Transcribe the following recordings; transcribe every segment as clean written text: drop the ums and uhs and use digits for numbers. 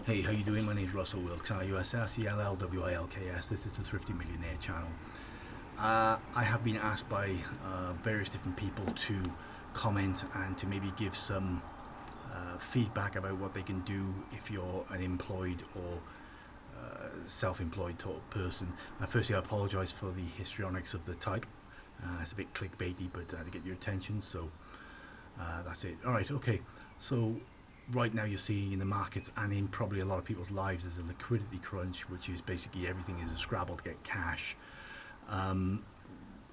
Hey, how you doing? My name is Russell Wilks, RUSSELLWILKS. This is the Thrifty Millionaire channel. I have been asked by various different people to comment and to maybe give some feedback about what they can do if you're an employed or self-employed sort of person. Firstly, I apologise for the histrionics of the title. It's a bit clickbaity, but to get your attention, so that's it. Alright, okay, so right now you're seeing in the markets and in probably a lot of people's lives there's a liquidity crunch, which is basically everything is a scrabble to get cash.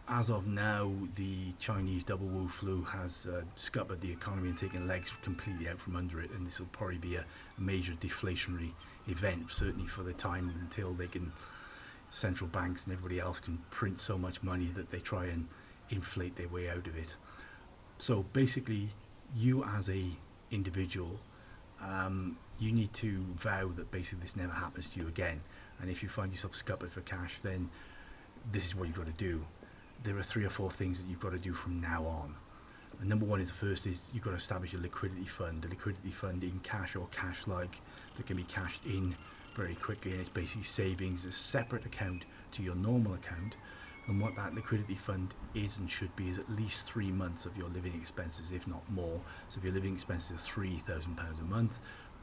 As of now, the Chinese double Wu flu has scuppered the economy and taken legs completely out from under it, and this will probably be a major deflationary event, certainly for the time until they can, central banks and everybody else can print so much money that they try and inflate their way out of it. So basically, you as a individual, you need to vow that basically this never happens to you again, and if you find yourself scuppered for cash, then this is what you've got to do. There are 3 or 4 things that you've got to do from now on. And number one is, the first is you've got to establish a liquidity fund. A liquidity fund in cash or cash-like that can be cashed in very quickly, and it's basically savings, a separate account to your normal account. And what that liquidity fund is and should be is at least 3 months of your living expenses, if not more. So if your living expenses are £3,000 a month,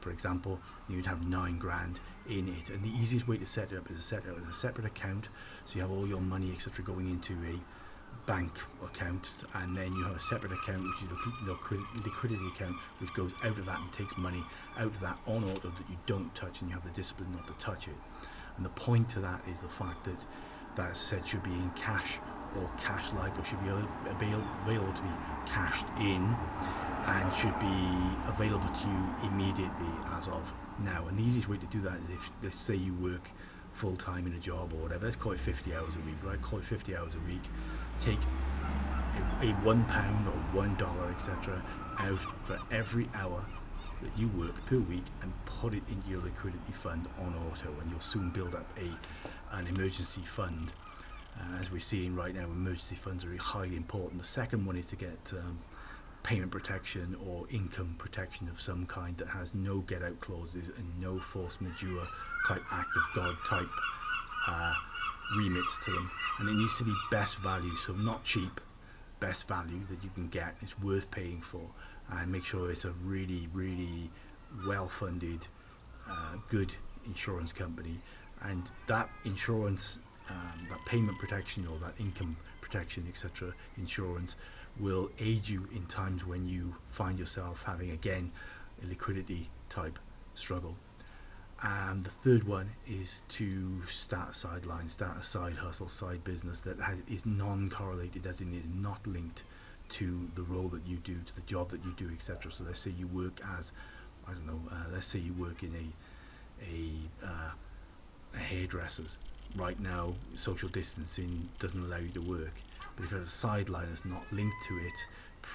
for example, you'd have 9 grand in it. And the easiest way to set it up is to set it up as a separate account, so you have all your money etc going into a bank account, and then you have a separate account which is a liquidity account, which goes out of that and takes money out of that on auto that you don't touch, and you have the discipline not to touch it. And the point to that is the fact that that said should be in cash or cash-like, or should be available to be cashed in, and should be available to you immediately as of now. And the easiest way to do that is, if let's say you work full-time in a job or whatever, let's call it 50 hours a week, right? Call it 50 hours a week. Take a £1 or $1 etc out for every hour that you work per week and put it into your liquidity fund on auto, and you'll soon build up an emergency fund. As we're seeing right now, emergency funds are highly important. The second one is to get payment protection or income protection of some kind that has no get out clauses and no force majeure type act of God type remits to them. And it needs to be best value, so not cheap, best value that you can get, it's worth paying for, and make sure it's a really well funded good insurance company. And that insurance, that payment protection or that income protection etc insurance will aid you in times when you find yourself having again a liquidity type struggle. And the third one is to start a sideline, start a side hustle, side business that is non-correlated, as in is not linked to the role that you do, to the job that you do, etc. So let's say you work as, I don't know, let's say you work in a hairdresser's. Right now social distancing doesn't allow you to work, but if you have a sideline that's not linked to it,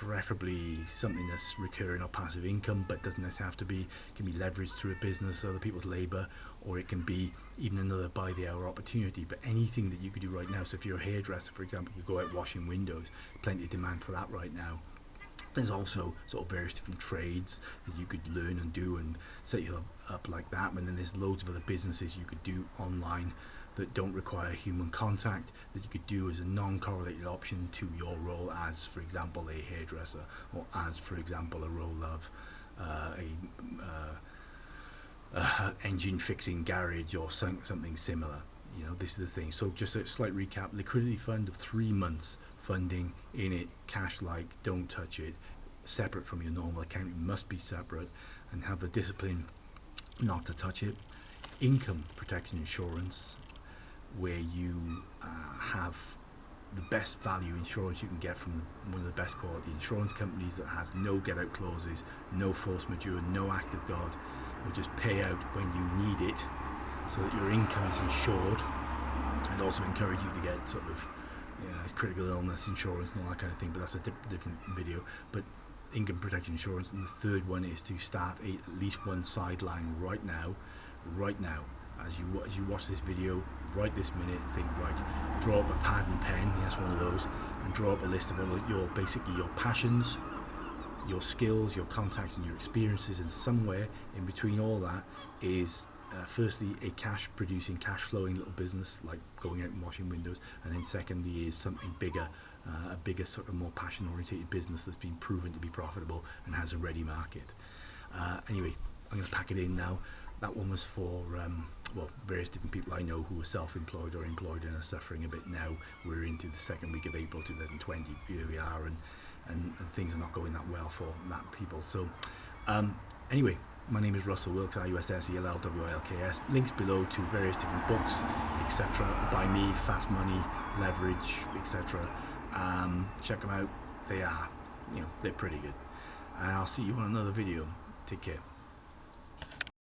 preferably something that's recurring or passive income, but doesn't necessarily have to be, it can be leveraged through a business, other people's labour, or it can be even another by the hour opportunity. But anything that you could do right now, so if you're a hairdresser for example, you go out washing windows, plenty of demand for that right now. There's also sort of various different trades that you could learn and do and set yourself up like that, and then there's loads of other businesses you could do online that don't require human contact, that you could do as a non-correlated option to your role as, for example, a hairdresser, or as, for example, a role of engine fixing garage or something similar. You know, this is the thing. So just a slight recap: liquidity fund of 3 months funding in it, cash-like, don't touch it, separate from your normal account, it must be separate, and have the discipline not to touch it. Income protection insurance, where you have the best value insurance you can get from one of the best quality insurance companies that has no get out clauses, no force majeure, no act of God, will just pay out when you need it, so that your income is insured. And also encourage you to get sort of critical illness insurance and all that kind of thing, but that's a different video. But income protection insurance. And the third one is to start at least one sideline right now, as you watch this video right this minute. Think, right, draw up a pad and pen, yes, one of those, and draw up a list of all your basically your passions, your skills, your contacts and your experiences, and somewhere in between all that is firstly a cash producing, cash flowing little business like going out and washing windows, and then secondly is something bigger, a bigger sort of more passion orientated business that's been proven to be profitable and has a ready market. Anyway, I'm going to pack it in now. That one was for well, various different people I know who are self-employed or employed and are suffering a bit now. We're into the second week of April 2020. Here we are, and things are not going that well for that people. So anyway, my name is Russell Wilks, IUSSELLWILKS. Links below to various different books, etc. By me, Fast Money, Leverage, etc. Check them out. They are, they're pretty good. And I'll see you on another video. Take care.